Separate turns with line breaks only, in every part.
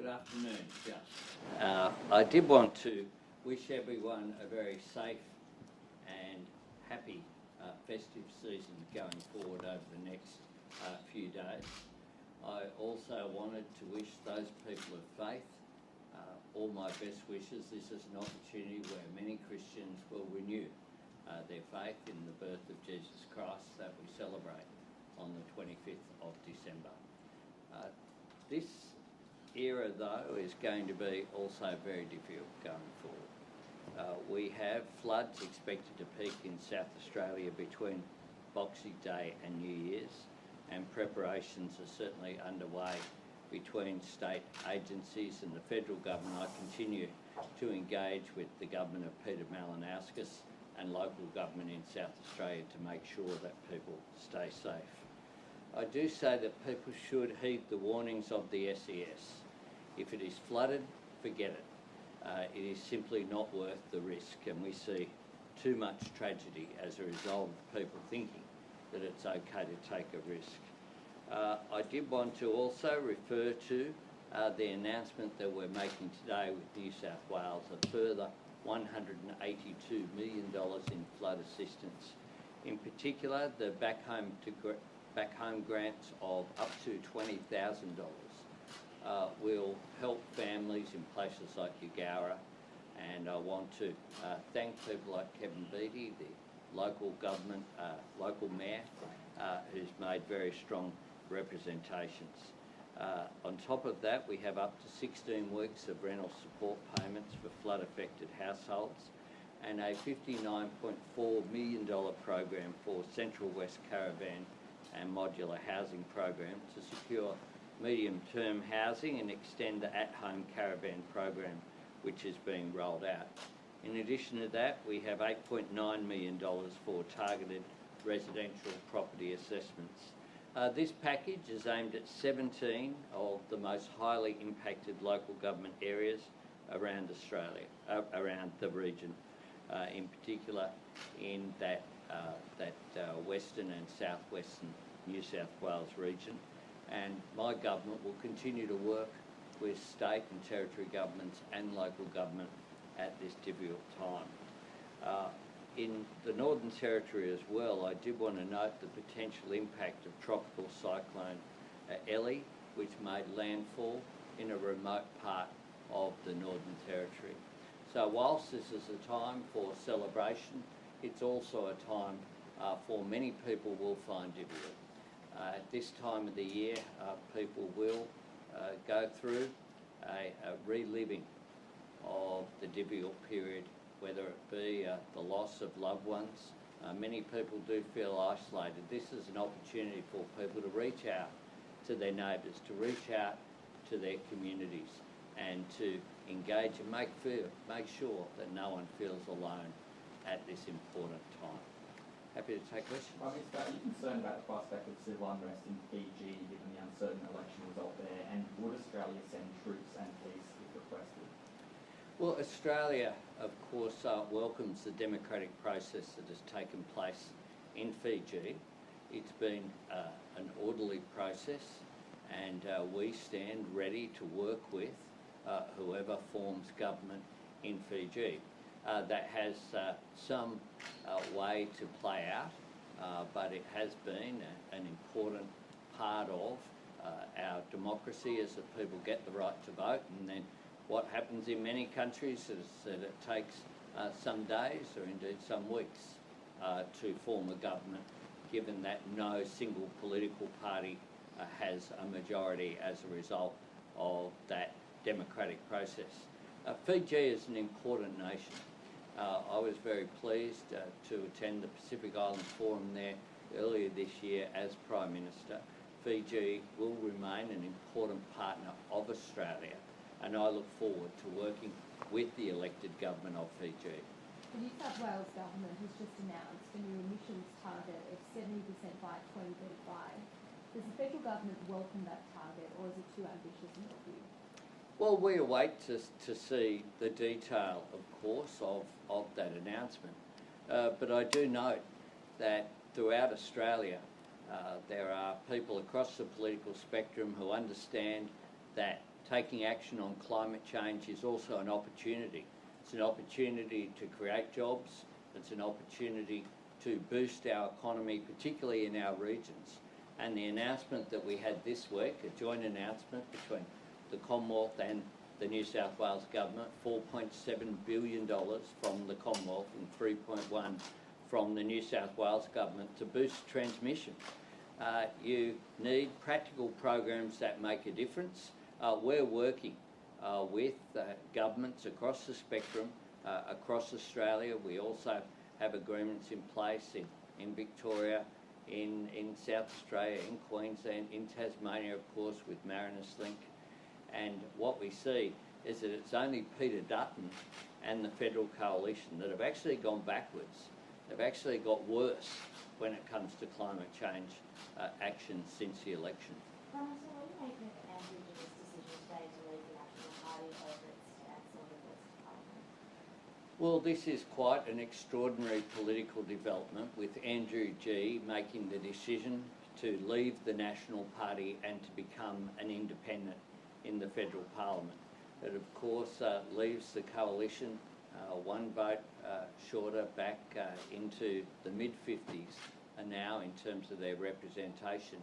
Good afternoon, I did want to wish everyone a very safe and happy festive season going forward over the next few days. I also wanted to wish those people of faith all my best wishes. This is an opportunity where many Christians will renew their faith in the birth of Jesus Christ that we celebrate on the 25th of December. This era, though, is going to be also very difficult going forward. We have floods expected to peak in South Australia between Boxing Day and New Year's, and preparations are certainly underway between state agencies and the federal government. I continue to engage with the government of Peter Malinauskas and local government in South Australia to make sure that people stay safe. I do say that people should heed the warnings of the SES. If it is flooded, forget it. It is simply not worth the risk, and we see too much tragedy as a result of people thinking that it's okay to take a risk. I did want to also refer to the announcement that we're making today with New South Wales, a further $182 million in flood assistance. In particular, the back home grants of up to $20,000 will help families in places like Eugowra, and I want to thank people like Kevin Beattie, the local government, local mayor, who's made very strong representations. On top of that, we have up to 16 weeks of rental support payments for flood-affected households, and a $59.4 million program for Central West Caravan and Modular Housing Program to secure medium-term housing and extend the at-home caravan program, which is being rolled out. In addition to that, we have $8.9 million for targeted residential property assessments. This package is aimed at 17 of the most highly impacted local government areas around Australia, around the region, in particular in that western and southwestern New South Wales region. And my government will continue to work with state and territory governments and local government at this difficult time. In the Northern Territory as well, I did want to note the potential impact of tropical cyclone Ellie, which made landfall in a remote part of the Northern Territory. So whilst this is a time for celebration, it's also a time for many people will find difficult. At this time of the year, people will go through a reliving of the difficult period, whether it be the loss of loved ones. Many people do feel isolated. This is an opportunity for people to reach out to their neighbours, to reach out to their communities, and to engage and make sure that no one feels alone at this important time. Happy to take questions.
Prime Minister, are you concerned about the prospect of civil unrest in Fiji given the uncertain election result there, and would Australia send troops and police if requested?
Well, Australia, of course, welcomes the democratic process that has taken place in Fiji. It's been an orderly process, and we stand ready to work with whoever forms government in Fiji. That has some way to play out, but it has been an important part of our democracy, as the people get the right to vote. And then what happens in many countries is that it takes some days or indeed some weeks to form a government, given that no single political party has a majority as a result of that democratic process. Fiji is an important nation. I was very pleased to attend the Pacific Islands Forum there earlier this year as Prime Minister. Fiji will remain an important partner of Australia, and I look forward to working with the elected government of Fiji.
The New South Wales government has just announced a new emissions target of 70% by 2035. Does the federal government welcome that target, or is it too ambitious in your view?
Well, we await to see the detail, of course, of that announcement. But I do note that throughout Australia, there are people across the political spectrum who understand that taking action on climate change is also an opportunity. It's an opportunity to create jobs. It's an opportunity to boost our economy, particularly in our regions. And the announcement that we had this week, a joint announcement between the Commonwealth and the New South Wales Government, $4.7 billion from the Commonwealth and 3.1 from the New South Wales Government to boost transmission. You need practical programs that make a difference. We're working with governments across the spectrum, across Australia. We also have agreements in place in Victoria, in South Australia, in Queensland, in Tasmania, of course, with Mariners Link. And what we see is that it's only Peter Dutton and the federal coalition that have actually gone backwards. They've actually got worse when it comes to climate change action since the election.
So what do you make of Andrew G's decision today to leave the National Party over its stance on the West Parliament?
Well, this is quite an extraordinary political development, with Andrew G making the decision to leave the National Party and to become an independent in the federal parliament. It of course leaves the coalition one vote shorter back into the mid-50s now in terms of their representation.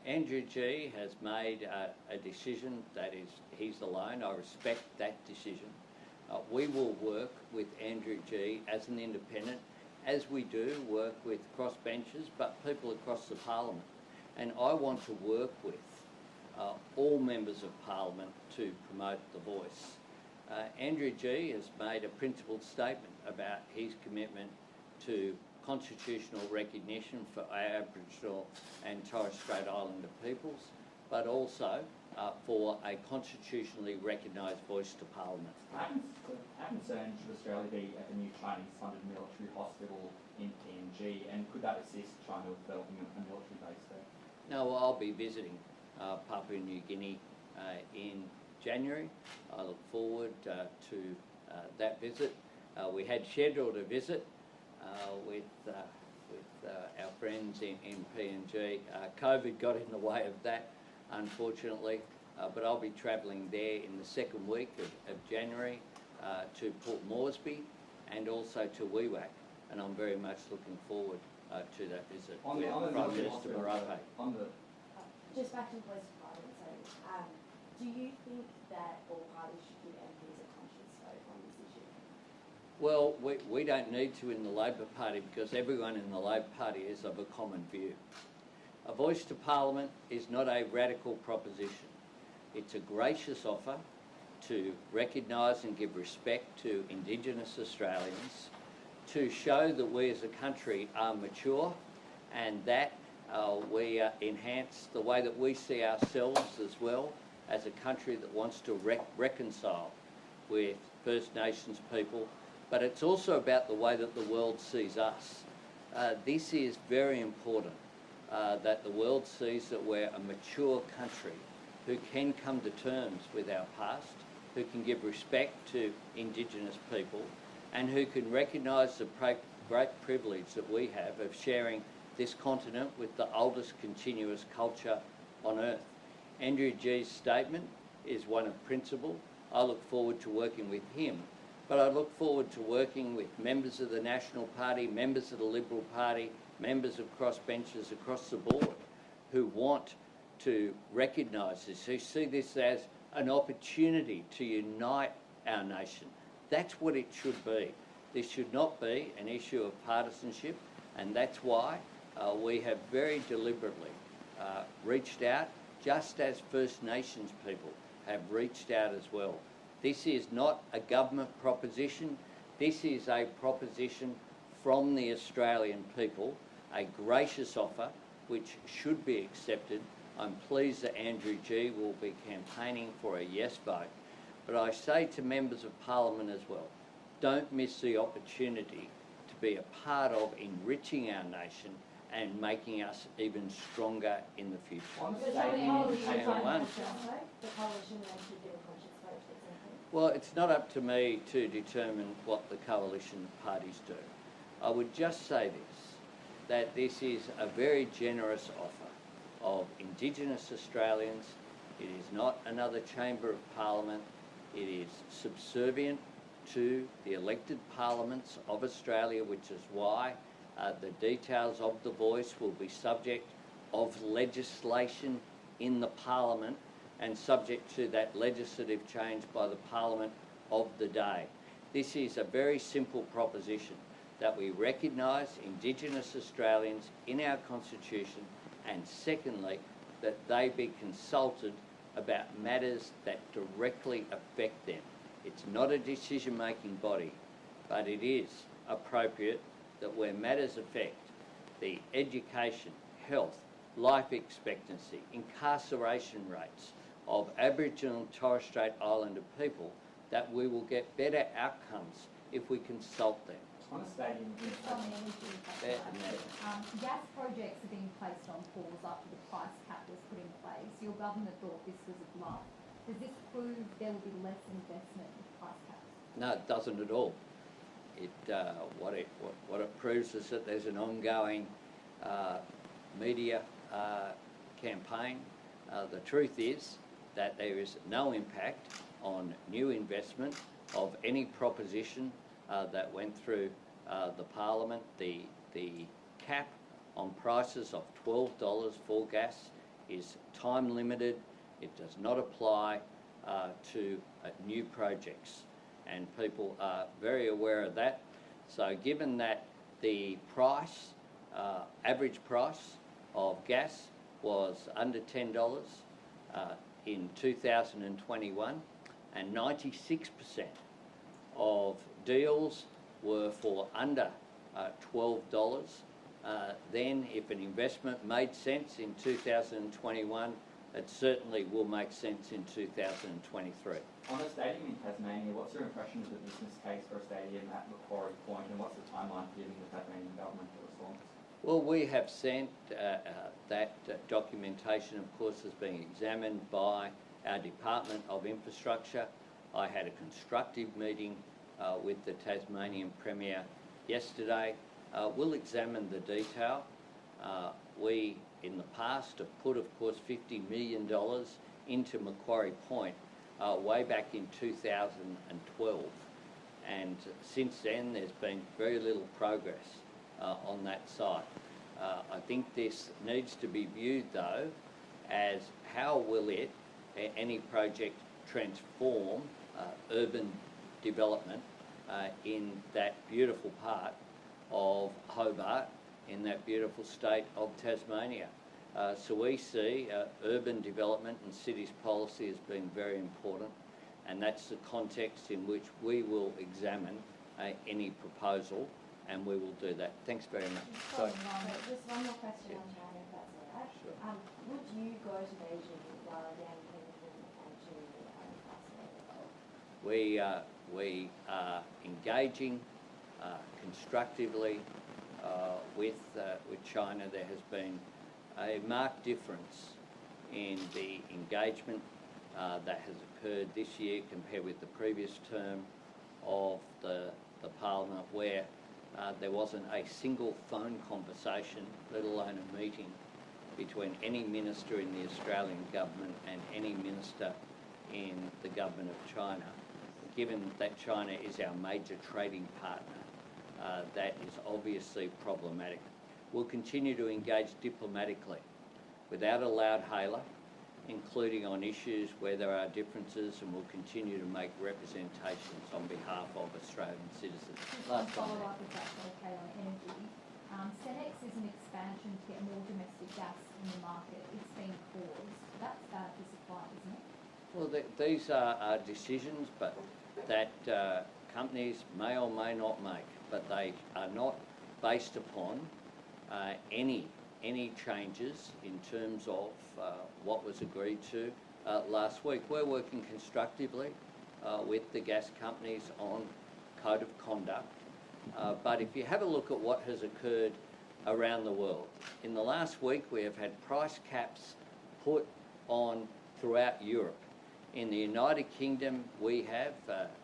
Andrew G has made a decision that is he's alone. I respect that decision. We will work with Andrew G as an independent, as we do work with crossbenchers, but people across the parliament. And I want to work with all members of parliament to promote the voice. Andrew G has made a principled statement about his commitment to constitutional recognition for Aboriginal and Torres Strait Islander peoples, but also for a constitutionally recognised voice to parliament.
How concerned should Australia be at the new Chinese-funded military hospital in PNG, and could that assist China with developing a military base there?
No, I'll be visiting Papua New Guinea in January. I look forward to that visit. We had scheduled a visit with our friends in PNG. COVID got in the way of that, unfortunately, but I'll be travelling there in the second week of January to Port Moresby and also to Wewak, and I'm very much looking forward to that visit
On
with
the
Prime
military
Minister
hospital,
Marape.
Just back to the West Parliament, sorry. Do you think that all parties should give MPs a conscience vote on this issue?
Well, we don't need to in the Labor Party, because everyone in the Labor Party is of a common view. A voice to Parliament is not a radical proposition. It's a gracious offer to recognise and give respect to Indigenous Australians, to show that we as a country are mature and that we enhance the way that we see ourselves as well as a country that wants to reconcile with First Nations people, but it's also about the way that the world sees us. This is very important, that the world sees that we're a mature country who can come to terms with our past, who can give respect to Indigenous people, and who can recognise the great privilege that we have of sharing this continent with the oldest continuous culture on earth. Andrew G's statement is one of principle. I look forward to working with him, but I look forward to working with members of the National Party, members of the Liberal Party, members of crossbenchers across the board who want to recognise this, who see this as an opportunity to unite our nation. That's what it should be. This should not be an issue of partisanship, and that's why we have very deliberately reached out, just as First Nations people have reached out as well. This is not a government proposition. This is a proposition from the Australian people, a gracious offer which should be accepted. I'm pleased that Andrew G will be campaigning for a yes vote. But I say to members of Parliament as well, don't miss the opportunity to be a part of enriching our nation and making us even stronger in the future.
The coalition then should give a conscience vote, for example?
Well, it's not up to me to determine what the coalition parties do. I would just say this, that this is a very generous offer of Indigenous Australians It is not another chamber of parliament. It is subservient to the elected parliaments of Australia, which is why the details of the voice will be subject of legislation in the parliament and subject to that legislative change by the parliament of the day. This is a very simple proposition, that we recognise Indigenous Australians in our Constitution, and secondly, that they be consulted about matters that directly affect them. It's not a decision-making body, but it is appropriate that where matters affect the education, health, life expectancy, incarceration rates of Aboriginal and Torres Strait Islander people, that we will get better outcomes if we consult them.
On a stadium,
Just on the energy, gas projects are being placed on pause after the price cap was put in place. Your government thought this was a bluff. Does this prove there will be less investment with price caps?
No, it doesn't at all. What it proves is that there's an ongoing media campaign. The truth is that there is no impact on new investment of any proposition that went through the Parliament. The cap on prices of $12 for gas is time limited. It does not apply to new projects, and people are very aware of that. So given that the price, average price of gas was under $10 in 2021, and 96% of deals were for under $12, then if an investment made sense in 2021, it certainly will make sense in 2023.
On a stadium in Tasmania, what's your impression of the business case for a stadium at Macquarie Point, and what's the timeline for giving the Tasmanian government a response?
Well, we have sent that documentation, of course, is being examined by our Department of Infrastructure. I had a constructive meeting with the Tasmanian Premier yesterday. We'll examine the detail. We, in the past, have put, of course, $50 million into Macquarie Point way back in 2012. And since then, there's been very little progress on that site. I think this needs to be viewed, though, as how will it, any project, transform urban development in that beautiful part of Hobart, in that beautiful state of Tasmania. So we see urban development and cities policy as being very important, and that's the context in which we will examine any proposal, and we will do that. Thanks very much.
Just one more question on China, if that's all right.
Sure.
Would you go to Beijing while again and to
We are engaging constructively with China. There has been a marked difference in the engagement that has occurred this year compared with the previous term of the Parliament, where there wasn't a single phone conversation, let alone a meeting, between any minister in the Australian government and any minister in the government of China. Given that China is our major trading partner, that is obviously problematic. We'll continue to engage diplomatically without a loud hailer, including on issues where there are differences, and we'll continue to make representations on behalf of Australian citizens.
Just one follow-up, if that's okay, on energy. Senex is an expansion to get more domestic gas in the market. It's been paused. That's bad for supply, isn't it?
Well, these are decisions that companies may or may not make, but they are not based upon any changes in terms of what was agreed to last week. We're working constructively with the gas companies on code of conduct, but if you have a look at what has occurred around the world, in the last week we have had price caps put on throughout Europe. In the United Kingdom, we have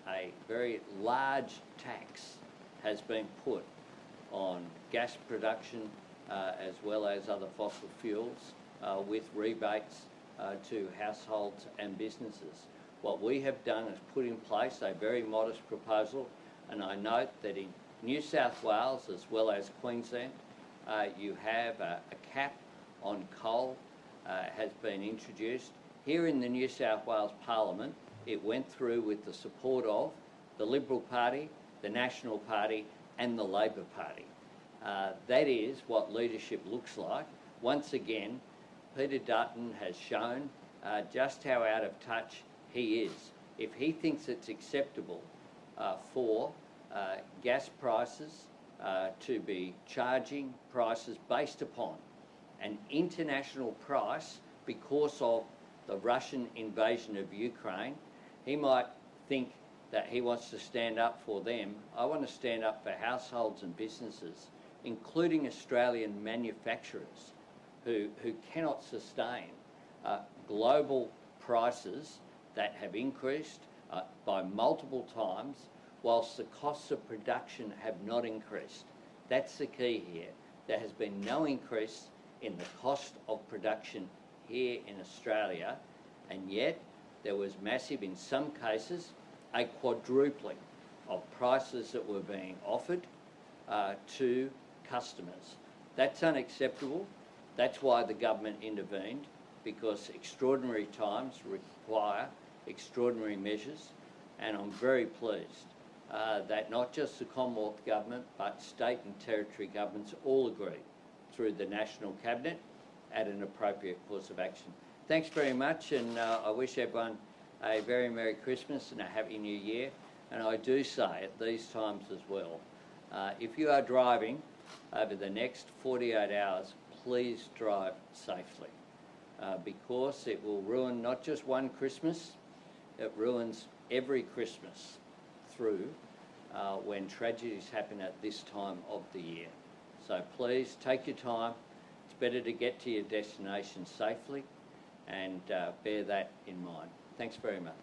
a very large tax has been put on gas production as well as other fossil fuels with rebates to households and businesses. What we have done is put in place a very modest proposal, and I note that in New South Wales as well as Queensland, you have a cap on coal has been introduced. Here in the New South Wales Parliament, it went through with the support of the Liberal Party, the National Party and the Labor Party. That is what leadership looks like. Once again, Peter Dutton has shown just how out of touch he is. If he thinks it's acceptable for gas prices to be charging prices based upon an international price because of the Russian invasion of Ukraine, he might think that he wants to stand up for them. I want to stand up for households and businesses, including Australian manufacturers who cannot sustain global prices that have increased by multiple times whilst the costs of production have not increased. That's the key here. There has been no increase in the cost of production here in Australia, and yet there was massive, in some cases, a quadrupling of prices that were being offered to customers. That's unacceptable. That's why the government intervened, because extraordinary times require extraordinary measures, and I'm very pleased that not just the Commonwealth Government but state and territory governments all agreed through the National Cabinet at an appropriate course of action. Thanks very much, and I wish everyone a very Merry Christmas and a Happy New Year. And I do say at these times as well, if you are driving over the next 48 hours, please drive safely, because it will ruin not just one Christmas, it ruins every Christmas through when tragedies happen at this time of the year. So please take your time. It's better to get to your destination safely, and bear that in mind. Thanks very much.